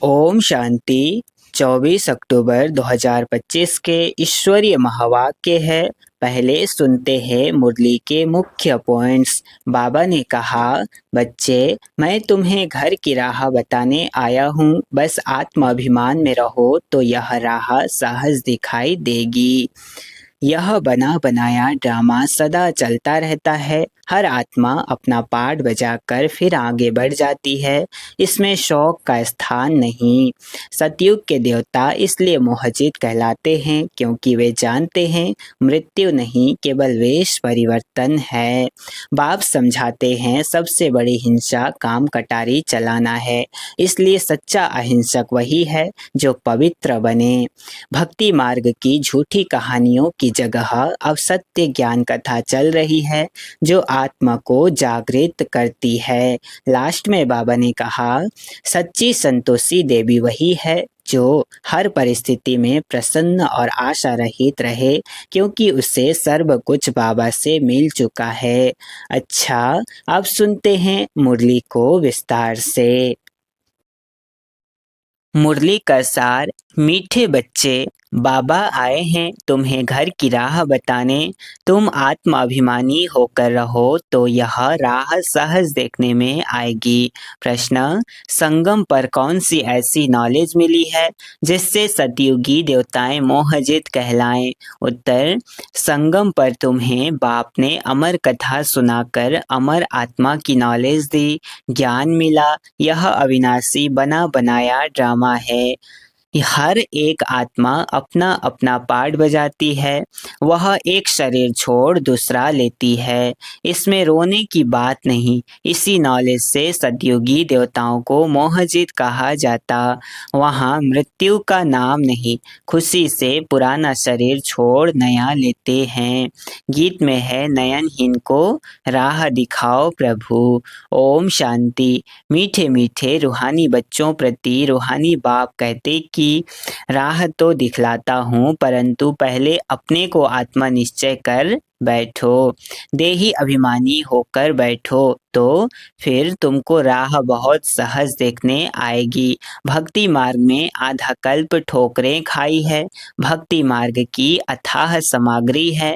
ओम शांति। 24 अक्टूबर 2025 के ईश्वरीय महावाक्य है। पहले सुनते हैं मुरली के मुख्य पॉइंट्स। बाबा ने कहा, बच्चे, मैं तुम्हें घर की राह बताने आया हूँ। बस आत्माभिमान में रहो तो यह राह सहज दिखाई देगी। यह बना बनाया ड्रामा सदा चलता रहता है। हर आत्मा अपना पार्ट बजाकर फिर आगे बढ़ जाती है। इसमें शौक का स्थान नहीं। सतयुग के देवता इसलिए मोहजित कहलाते हैं क्योंकि वे जानते हैं मृत्यु नहीं, केवल वेश परिवर्तन है। बाप समझाते हैं सबसे बड़ी हिंसा काम कटारी चलाना है। इसलिए सच्चा अहिंसक वही है जो पवित्र बने। भक्ति मार्ग की झूठी कहानियों की जगह अब सत्य ज्ञान कथा चल रही है जो आत्मा को जागृत करती है। लास्ट में बाबा ने कहा, सच्ची संतोषी देवी वही है जो हर परिस्थिति में प्रसन्न और आशा रहित रहे क्योंकि उसे सर्व कुछ बाबा से मिल चुका है। अच्छा, अब सुनते हैं मुरली को विस्तार से। मुरली का सार। मीठे बच्चे, बाबा आए हैं तुम्हें घर की राह बताने। तुम आत्माभिमानी होकर रहो तो यह राह सहज देखने में आएगी। प्रश्न, संगम पर कौन सी ऐसी नॉलेज मिली है जिससे सतयुगी देवताएं मोहजित कहलाएं? उत्तर, संगम पर तुम्हें बाप ने अमर कथा सुनाकर अमर आत्मा की नॉलेज दी, ज्ञान मिला। यह अविनाशी बना बनाया ड्रामा है। हर एक आत्मा अपना अपना पार्ट बजाती है। वह एक शरीर छोड़ दूसरा लेती है। इसमें रोने की बात नहीं। इसी नॉलेज से सतयुगी देवताओं को मोहजित कहा जाता। वहाँ मृत्यु का नाम नहीं। खुशी से पुराना शरीर छोड़ नया लेते हैं। गीत में है, नयनहीन को राह दिखाओ प्रभु। ओम शांति। मीठे मीठे रूहानी बच्चों प्रति रूहानी बाप कहते कि राह तो दिखलाता हूँ परंतु पहले अपने को आत्मा निश्चय कर बैठो। देही अभिमानी होकर बैठो तो फिर तुमको राह बहुत सहज देखने आएगी। भक्ति मार्ग में आधा कल्प ठोकरें खाई है। भक्ति मार्ग की अथाह सामग्री है।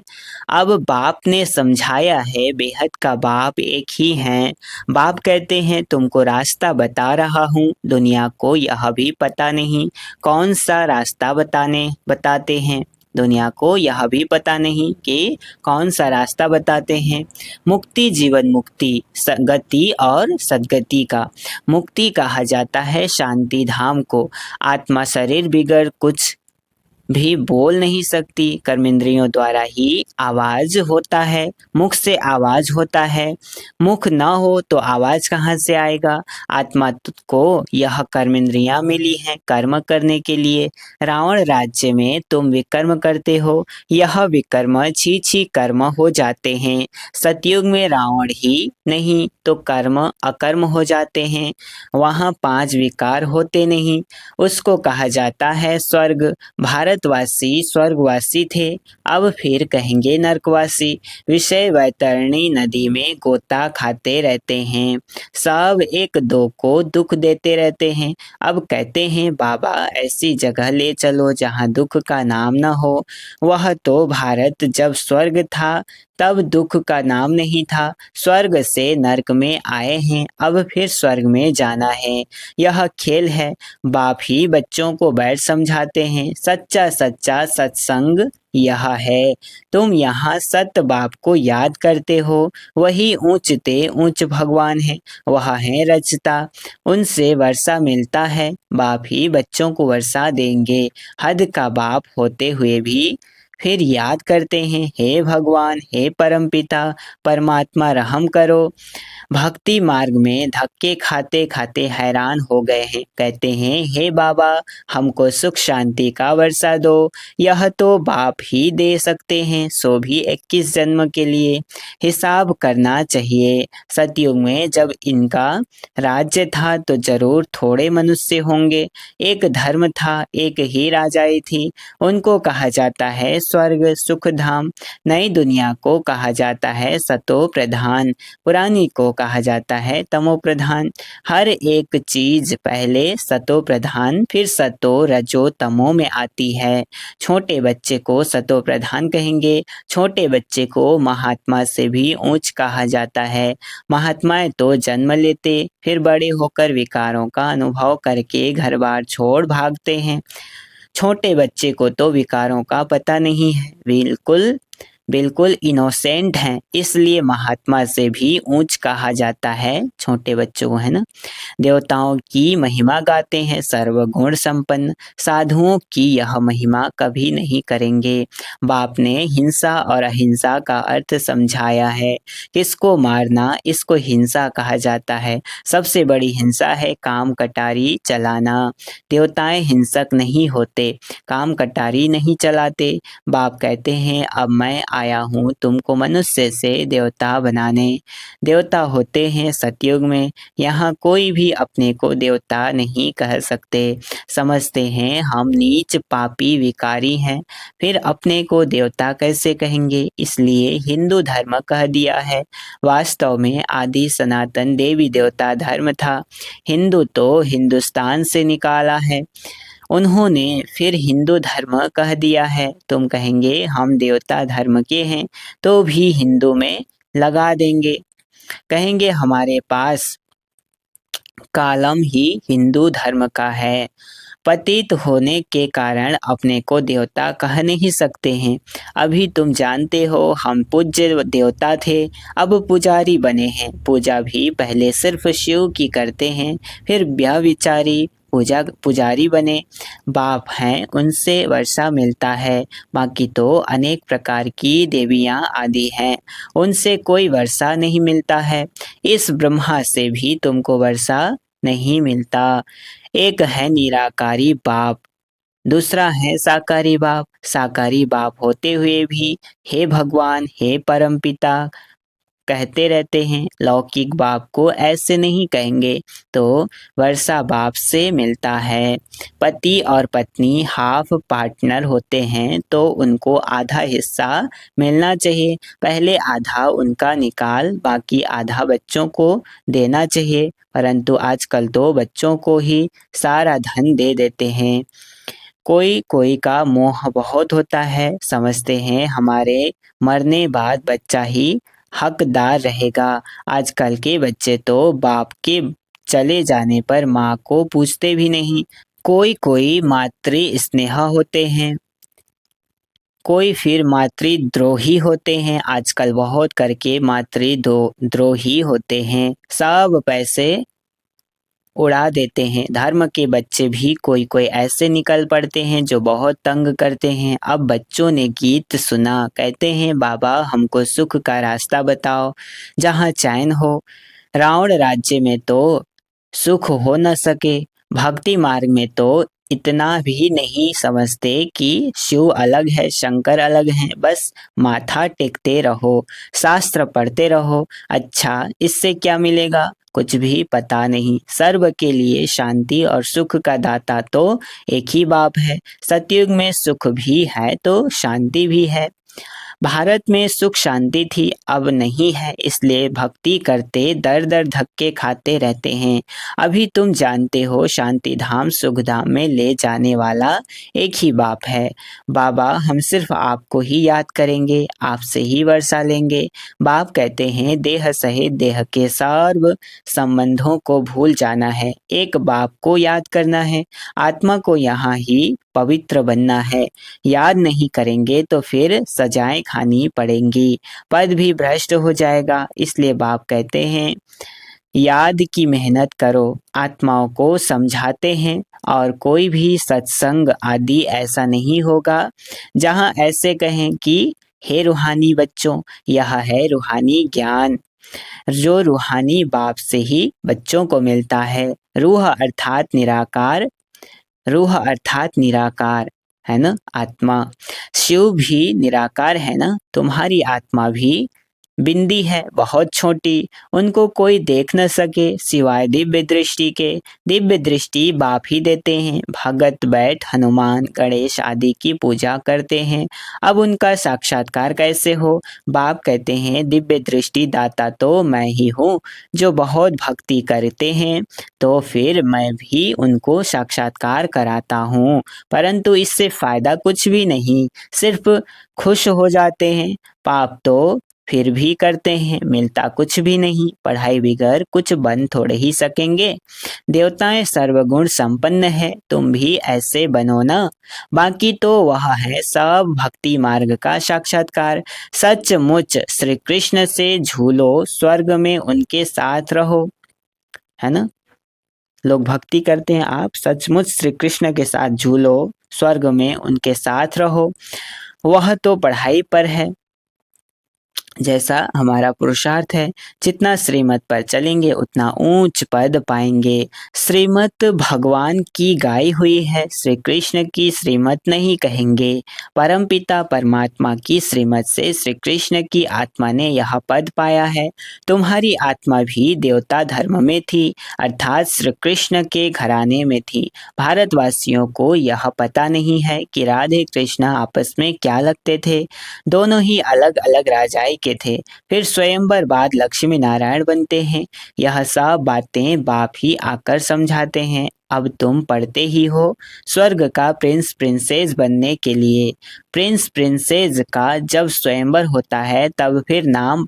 अब बाप ने समझाया है बेहद का बाप एक ही है। बाप कहते हैं तुमको रास्ता बता रहा हूँ। दुनिया को यह भी पता नहीं कौन सा रास्ता बताते हैं। दुनिया को यह भी पता नहीं कि कौन सा रास्ता बताते हैं। मुक्ति, जीवन मुक्ति, गति और सद्गति का। मुक्ति कहा जाता है शांति धाम को। आत्मा शरीर बिगड़ कुछ भी बोल नहीं सकती। कर्मेंद्रियों द्वारा ही आवाज होता है। मुख से आवाज होता है। मुख न हो तो आवाज कहाँ से आएगा? आत्मा को यह कर्मेंद्रियां मिली हैं कर्म करने के लिए। रावण राज्य में तुम विकर्म करते हो। यह विकर्म छी छी कर्म हो जाते हैं। सतयुग में रावण ही नहीं तो कर्म अकर्म हो जाते हैं। वहाँ 5 विकार होते नहीं। उसको कहा जाता है स्वर्ग। भारतवासी स्वर्गवासी थे, अब फिर कहेंगे नरकवासी। विषय वैतरणी नदी में गोता खाते रहते हैं। सब एक दो को दुख देते रहते हैं। अब कहते हैं बाबा ऐसी जगह ले चलो जहाँ दुख का नाम न हो। वह तो भारत जब स्वर्ग था तब दुख का नाम नहीं था। स्वर्ग से नरक में आए हैं, अब फिर स्वर्ग में जाना है। यह खेल है। बाप ही बच्चों को बैठ समझाते हैं। सच्चा सच्चा सत्संग यह है। तुम यहाँ सत्य बाप को याद करते हो। वही ऊंचते ऊंच भगवान है। वह है रचता। उनसे वर्षा मिलता है। बाप ही बच्चों को वर्षा देंगे। हद का बाप होते हुए भी फिर याद करते हैं, हे भगवान, हे परमपिता परमात्मा रहम करो। भक्ति मार्ग में धक्के खाते खाते हैरान हो गए हैं। कहते हैं, हे बाबा, हमको सुख शांति का वर्षा दो। यह तो बाप ही दे सकते हैं, सो भी 21 जन्म के लिए। हिसाब करना चाहिए। सतयुग में जब इनका राज्य था तो जरूर थोड़े मनुष्य होंगे। एक धर्म था, एक ही राजाई थी। उनको कहा जाता है स्वर्ग सुख धाम। नई दुनिया को कहा जाता है सतो प्रधान, पुरानी को कहा जाता है तमो प्रधान। हर एक चीज पहले सतो प्रधान फिर सतो रजो तमो में आती है। छोटे बच्चे को सतो प्रधान कहेंगे। छोटे बच्चे को महात्मा से भी ऊंच कहा जाता है। महात्माएं तो जन्म लेते फिर बड़े होकर विकारों का अनुभव करके घर बार छोड़ भागते हैं। छोटे बच्चे को तो विकारों का पता नहीं है, बिल्कुल बिल्कुल इनोसेंट हैं, इसलिए महात्मा से भी ऊंच कहा जाता है छोटे बच्चों को, है ना। देवताओं की महिमा गाते हैं सर्वगुण संपन्न, साधुओं की यह महिमा कभी नहीं करेंगे। बाप ने हिंसा और अहिंसा का अर्थ समझाया है। किसको मारना इसको हिंसा कहा जाता है। सबसे बड़ी हिंसा है काम कटारी चलाना। देवताएं हिंसक नहीं होते, काम कटारी नहीं चलाते। बाप कहते हैं अब मैं आया हूँ तुमको मनुष्य से देवता बनाने। देवता होते हैं सतयुग में। यहाँ कोई भी अपने को देवता नहीं कह सकते। समझते हैं हम नीच पापी विकारी हैं, फिर अपने को देवता कैसे कहेंगे। इसलिए हिंदू धर्म कह दिया है। वास्तव में आदि सनातन देवी देवता धर्म था। हिंदू तो हिंदुस्तान से निकाला है, उन्होंने फिर हिंदू धर्म कह दिया है। तुम कहेंगे हम देवता धर्म के हैं तो भी हिंदू में लगा देंगे। कहेंगे हमारे पास कालम ही हिंदू धर्म का है। पतित होने के कारण अपने को देवता कह नहीं सकते हैं। अभी तुम जानते हो हम पूज्य देवता थे, अब पुजारी बने हैं। पूजा भी पहले सिर्फ शिव की करते हैं, फिर व्यभिचारी पुजारी बने। बाप हैं उनसे वर्षा मिलता है, बाकी तो अनेक प्रकार की देवियां आदि हैं, उनसे कोई वर्षा नहीं मिलता है। इस ब्रह्मा से भी तुमको वर्षा नहीं मिलता। एक है निराकारी बाप, दूसरा है साकारी बाप। साकारी बाप होते हुए भी हे भगवान हे परमपिता कहते रहते हैं। लौकिक बाप को ऐसे नहीं कहेंगे। तो वर्षा बाप से मिलता है। पति और पत्नी हाफ पार्टनर होते हैं तो उनको आधा हिस्सा मिलना चाहिए। पहले आधा उनका निकाल बाकी आधा बच्चों को देना चाहिए, परंतु आजकल तो बच्चों को ही सारा धन दे देते हैं। कोई कोई का मोह बहुत होता है, समझते हैं हमारे मरने बाद बच्चा ही हकदार रहेगा। आजकल के बच्चे तो बाप के चले जाने पर माँ को पूछते भी नहीं। कोई कोई मातृ स्नेह होते हैं, कोई फिर मातृद्रोही होते हैं। आजकल बहुत करके मातृद्रोही होते हैं, सब पैसे उड़ा देते हैं। धर्म के बच्चे भी कोई कोई ऐसे निकल पड़ते हैं जो बहुत तंग करते हैं। अब बच्चों ने गीत सुना, कहते हैं बाबा हमको सुख का रास्ता बताओ जहाँ चैन हो। रावण राज्य में तो सुख हो न सके, भक्ति मार्ग में तो इतना भी नहीं समझते कि शिव अलग है शंकर अलग है। बस माथा टेकते रहो, शास्त्र पढ़ते रहो। अच्छा इससे क्या मिलेगा, कुछ भी पता नहीं। सर्व के लिए शांति और सुख का दाता तो एक ही बाप है। सतयुग में सुख भी है तो शांति भी है। भारत में सुख शांति थी, अब नहीं है, इसलिए भक्ति करते दर दर धक्के खाते रहते हैं। अभी तुम जानते हो शांति धाम सुख धाम में ले जाने वाला एक ही बाप है। बाबा हम सिर्फ आपको ही याद करेंगे, आपसे ही वर्षा लेंगे। बाप कहते हैं देह सहित देह के सर्व संबंधों को भूल जाना है, एक बाप को याद करना है। आत्मा को यहाँ ही पवित्र बनना है। याद नहीं करेंगे तो फिर सजाएं खानी पड़ेंगी, पद भी भ्रष्ट हो जाएगा। इसलिए बाप कहते हैं याद की मेहनत करो। आत्माओं को समझाते हैं और कोई भी सत्संग आदि ऐसा नहीं होगा जहाँ ऐसे कहें कि हे रूहानी बच्चों, यह है रूहानी ज्ञान जो रूहानी बाप से ही बच्चों को मिलता है। रूह अर्थात निराकार, रूह अर्थात निराकार है ना, आत्मा। शिव भी निराकार है ना, तुम्हारी आत्मा भी बिंदी है बहुत छोटी, उनको कोई देख न सके सिवाय दिव्य दृष्टि के। दिव्य दृष्टि बाप ही देते हैं। भगत बैठ हनुमान गणेश आदि की पूजा करते हैं, अब उनका साक्षात्कार कैसे हो? बाप कहते हैं दिव्य दृष्टि दाता तो मैं ही हूँ। जो बहुत भक्ति करते हैं तो फिर मैं भी उनको साक्षात्कार कराता हूँ, परंतु इससे फायदा कुछ भी नहीं, सिर्फ खुश हो जाते हैं। पाप तो फिर भी करते हैं, मिलता कुछ भी नहीं, पढ़ाई बिगड़ कुछ बन थोड़े ही सकेंगे। देवताएं सर्वगुण संपन्न है, तुम भी ऐसे बनो ना। बाकी तो वह है सब भक्ति मार्ग का साक्षात्कार। सचमुच श्री कृष्ण से झूलो, स्वर्ग में उनके साथ रहो, है ना। लोग भक्ति करते हैं, आप सचमुच श्री कृष्ण के साथ झूलो, स्वर्ग में उनके साथ रहो। वह तो पढ़ाई पर है, जैसा हमारा पुरुषार्थ है। जितना श्रीमत पर चलेंगे उतना ऊंच पद पाएंगे। श्रीमत भगवान की गाई हुई है, श्री कृष्ण की श्रीमत नहीं कहेंगे। परमपिता परमात्मा की श्रीमत से श्री कृष्ण की आत्मा ने यह पद पाया है। तुम्हारी आत्मा भी देवता धर्म में थी, अर्थात श्री कृष्ण के घराने में थी। भारतवासियों को यह पता नहीं है कि राधे कृष्ण आपस में क्या लगते थे। दोनों ही अलग अलग राजाई के थे। फिर स्वयंवर बाद लक्ष्मी नारायण बनते हैं। यह सब बातें बाप ही आकर समझाते हैं। अब तुम पढ़ते ही हो, स्वर्ग का प्रिंस प्रिंसेस बनने के लिए। प्रिंस प्रिंसेस का जब स्वयंवर होता है तब फिर नाम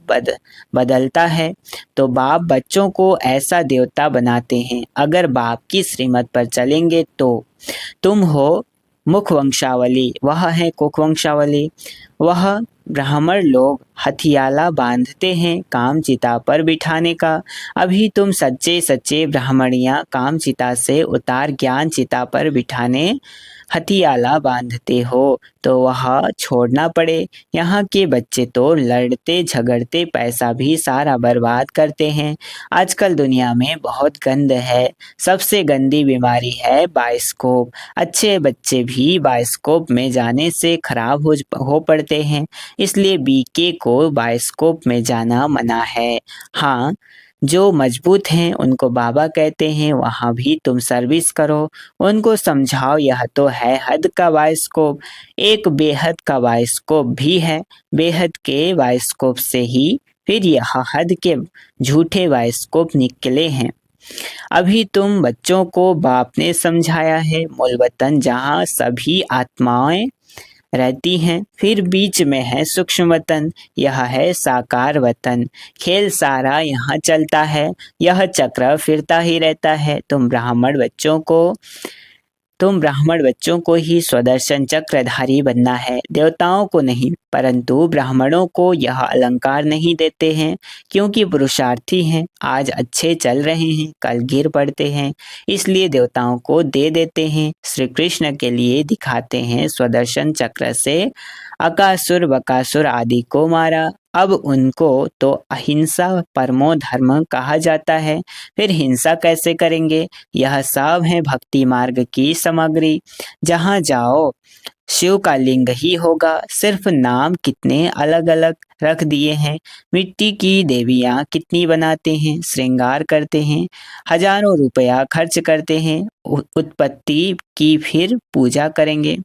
बदलता है। तो बाप बच्चों को ऐसा देवता बनाते हैं। अगर बाप की श्रीमत पर चलेंगे तो तुम हो मुख वंशावली, वह है कुख वंशावली। वह ब्राह्मण लोग हथियाला बांधते हैं काम चिता पर बिठाने का। अभी तुम सच्चे सच्चे ब्राह्मणियां काम चिता से उतार ज्ञान चिता पर बिठाने हथियाला बांधते हो, तो वह छोड़ना पड़े। यहाँ के बच्चे तो लड़ते झगड़ते पैसा भी सारा बर्बाद करते हैं। आजकल दुनिया में बहुत गंद है, सबसे गंदी बीमारी है बायोस्कोप। अच्छे बच्चे भी बायोस्कोप में जाने से खराब हो पड़ते हैं, इसलिए बीके को बायोस्कोप में जाना मना है। हाँ, जो मजबूत हैं उनको बाबा कहते हैं, वहाँ भी तुम सर्विस करो, उनको समझाओ यह तो है हद का बायोस्कोप। एक बेहद का बायोस्कोप भी है, बेहद के बायोस्कोप से ही फिर यह हद के झूठे बायोस्कोप निकले हैं। अभी तुम बच्चों को बाप ने समझाया है मूल वतन जहाँ सभी आत्माएं रहती हैं, फिर बीच में है सूक्ष्म वतन, यह है साकार वतन। खेल सारा यहाँ चलता है, यह चक्र फिरता ही रहता है। तुम ब्राह्मण बच्चों को ही स्वदर्शन चक्रधारी बनना है, देवताओं को नहीं। परंतु ब्राह्मणों को यह अलंकार नहीं देते हैं, क्योंकि पुरुषार्थी हैं, आज अच्छे चल रहे हैं कल गिर पड़ते हैं, इसलिए देवताओं को दे देते हैं। श्री कृष्ण के लिए दिखाते हैं, स्वदर्शन चक्र से अकासुर बकासुर आदि को मारा। अब उनको तो अहिंसा परमो धर्म कहा जाता है, फिर हिंसा कैसे करेंगे? यह सब है भक्ति मार्ग की सामग्री। जहाँ जाओ शिव का लिंग ही होगा, सिर्फ नाम कितने अलग अलग रख दिए हैं। मिट्टी की देवियाँ कितनी बनाते हैं, श्रृंगार करते हैं, हजारों रुपया खर्च करते हैं। उत्पत्ति की फिर पूजा करेंगे,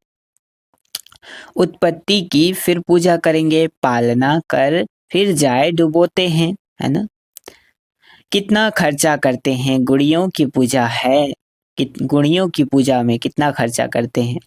उत्पत्ति की फिर पूजा करेंगे, पालना कर फिर जाए डुबोते हैं, है ना। कितना खर्चा करते हैं, गुड़ियों की पूजा है, गुड़ियों की पूजा में कितना खर्चा करते हैं।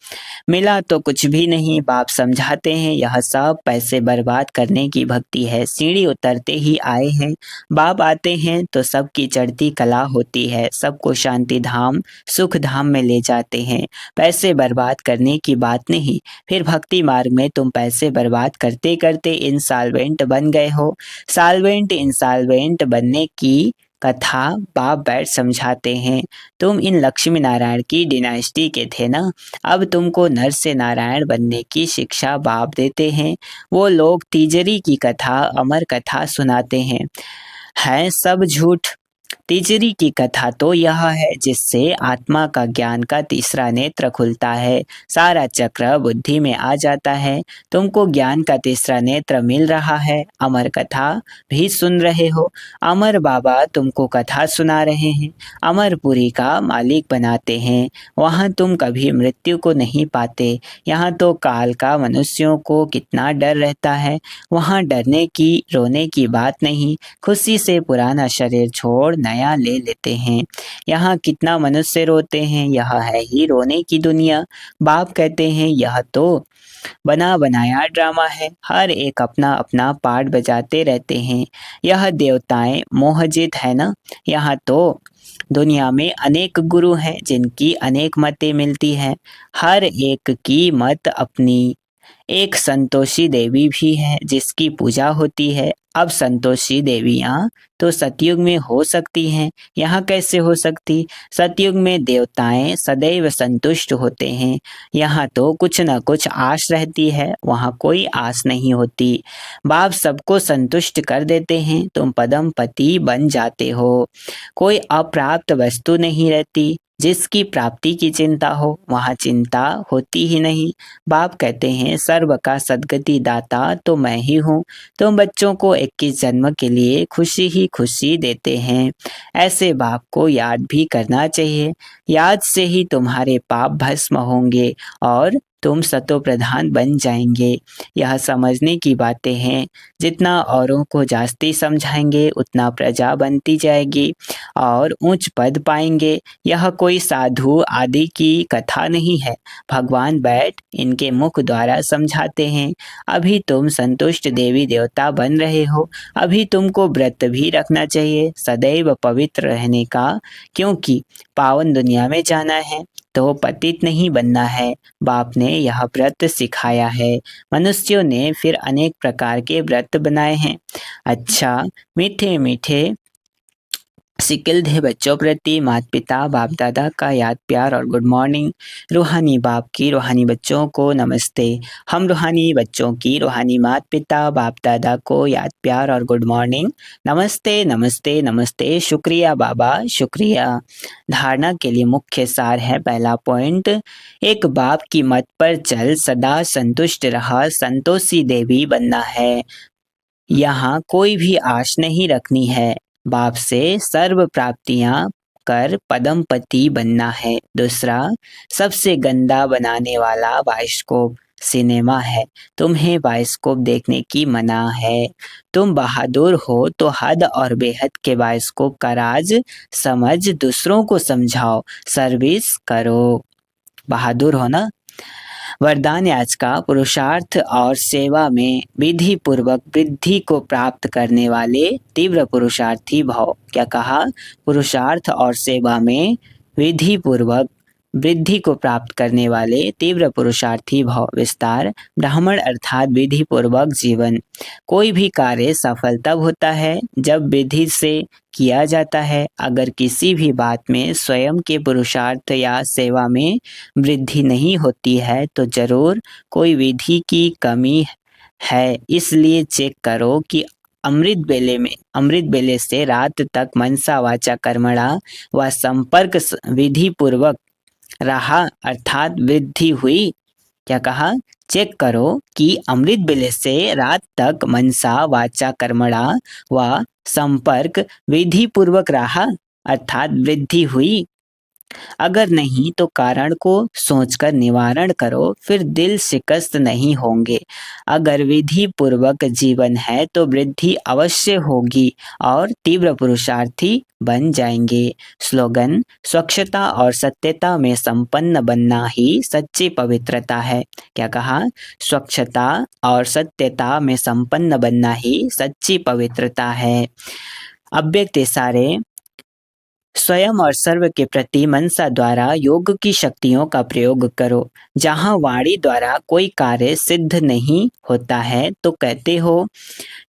मिला तो कुछ भी नहीं, बाप समझाते हैं यह सब पैसे बर्बाद करने की भक्ति है। सीढ़ी उतरते ही आए हैं, बाप आते हैं तो सबकी चढ़ती कला होती है, सबको शांति धाम सुख धाम में ले जाते हैं। पैसे बर्बाद करने की बात नहीं। फिर भक्ति मार्ग में तुम पैसे बर्बाद करते करते इंसॉल्वेंट बन गए हो। सॉल्वेंट इंसॉल्वेंट बनने की कथा बाप बैठ समझाते हैं। तुम इन लक्ष्मी नारायण की डिनाइस्टी के थे ना, अब तुमको नर से नारायण बनने की शिक्षा बाप देते हैं। वो लोग तीजरी की कथा अमर कथा सुनाते हैं, है सब झूठ। तिजरी की कथा तो यह है जिससे आत्मा का ज्ञान का तीसरा नेत्र खुलता है, सारा चक्र बुद्धि में आ जाता है। तुमको ज्ञान का तीसरा नेत्र मिल रहा है, अमर कथा भी सुन रहे हो। अमर बाबा तुमको कथा सुना रहे हैं, अमरपुरी का मालिक बनाते हैं। वहाँ तुम कभी मृत्यु को नहीं पाते। यहाँ तो काल का मनुष्यों को कितना डर रहता है। वहाँ डरने की रोने की बात नहीं, खुशी से पुराना शरीर छोड़ नया ले लेते हैं। यहाँ कितना मनुष्य रोते हैं, यह है ही रोने की दुनिया। बाप कहते हैं यह तो बना बनाया ड्रामा है, हर एक अपना अपना पार्ट बजाते रहते हैं। यह देवताएं मोहजित है ना। यहाँ तो दुनिया में अनेक गुरु हैं जिनकी अनेक मतें मिलती हैं, हर एक की मत अपनी। एक संतोषी देवी भी है जिसकी पूजा होती है। अब संतोषी देवियाँ तो सतयुग में हो सकती हैं, यहाँ कैसे हो सकती? सतयुग में देवताएं सदैव संतुष्ट होते हैं। यहाँ तो कुछ न कुछ आश रहती है, वहाँ कोई आस नहीं होती। बाप सबको संतुष्ट कर देते हैं, तुम पदम पति बन जाते हो। कोई अप्राप्त वस्तु नहीं रहती। जिसकी प्राप्ति की चिंता हो वहाँ चिंता होती ही नहीं। बाप कहते हैं सर्व का सद्गति दाता तो मैं ही हूँ। तुम बच्चों को 21 जन्म के लिए खुशी ही खुशी देते हैं। ऐसे बाप को याद भी करना चाहिए। याद से ही तुम्हारे पाप भस्म होंगे और तुम सतो प्रधान बन जाएंगे। यह समझने की बातें हैं। जितना औरों को जास्ती समझाएंगे उतना प्रजा बनती जाएगी और ऊंच पद पाएंगे। यह कोई साधु आदि की कथा नहीं है। भगवान बैठ इनके मुख द्वारा समझाते हैं। अभी तुम संतुष्ट देवी देवता बन रहे हो, अभी तुमको व्रत भी रखना चाहिए सदैव पवित्र रहने का, क्योंकि पावन दुनिया में जाना है तो पतित नहीं बनना है। बाप ने यह व्रत सिखाया है। मनुष्यों ने फिर अनेक प्रकार के व्रत बनाए हैं। अच्छा, मीठे मीठे सिकिलधे बच्चों प्रति माता पिता बाप दादा का याद प्यार और गुड मॉर्निंग। रूहानी बाप की रूहानी बच्चों को नमस्ते। हम रूहानी बच्चों की रूहानी माता पिता बाप दादा को याद प्यार और गुड मॉर्निंग। नमस्ते नमस्ते नमस्ते। शुक्रिया बाबा, शुक्रिया। धारणा के लिए मुख्य सार है। पहला पॉइंट, एक बाप की मत पर चल, सदा संतुष्ट रहा, संतोषी देवी बनना है। यहाँ कोई भी आश नहीं रखनी है। बाप से सर्व प्राप्तियां कर पदमपति बनना है। दूसरा, सबसे गंदा बनाने वाला बायोस्कोप सिनेमा है। तुम्हें बायोस्कोप देखने की मना है। तुम बहादुर हो तो हद और बेहद के बायोस्कोप का राज समझ दूसरों को समझाओ, सर्विस करो। बहादुर हो ना। वरदान आज का पुरुषार्थ और सेवा में विधि पूर्वक वृद्धि को प्राप्त करने वाले तीव्र पुरुषार्थी भव। क्या कहा? पुरुषार्थ और सेवा में विधि पूर्वक वृद्धि को प्राप्त करने वाले तीव्र पुरुषार्थी भव। विस्तार, ब्राह्मण अर्थात विधि पूर्वक जीवन। कोई भी कार्य सफल तब होता है जब विधि से किया जाता है। अगर किसी भी बात में स्वयं के पुरुषार्थ या सेवा में वृद्धि नहीं होती है तो जरूर कोई विधि की कमी है। इसलिए चेक करो कि अमृत बेले से रात तक मनसा वाचा कर्मणा व संपर्क विधि पूर्वक रहा, अर्थात वृद्धि हुई। क्या कहा? चेक करो कि अमृत बेले से रात तक मनसा वाचा कर्मणा व संपर्क विधि पूर्वक रहा, अर्थात वृद्धि हुई। अगर नहीं तो कारण को सोचकर निवारण करो, फिर दिल शिकस्त नहीं होंगे। अगर विधि पूर्वक जीवन है तो वृद्धि अवश्य होगी और तीव्र पुरुषार्थी बन जाएंगे। स्लोगन, स्वच्छता और सत्यता में संपन्न बनना ही सच्ची पवित्रता है। क्या कहा? स्वच्छता और सत्यता में संपन्न बनना ही सच्ची पवित्रता है। अव्यक्त इशारे, स्वयं और सर्व के प्रति मनसा द्वारा योग की शक्तियों का प्रयोग करो। जहाँ वाणी द्वारा कोई कार्य सिद्ध नहीं होता है तो कहते हो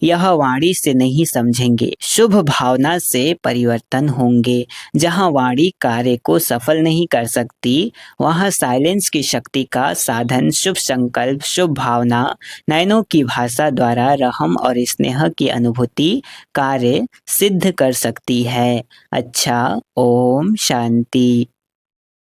यह वाणी से नहीं समझेंगे, शुभ भावना से परिवर्तन होंगे। जहाँ वाणी कार्य को सफल नहीं कर सकती, वहाँ साइलेंस की शक्ति का साधन शुभ संकल्प, शुभ भावना, नयनों की भाषा द्वारा रहम और स्नेह की अनुभूति कार्य सिद्ध कर सकती है। अच्छा, ओम शांति।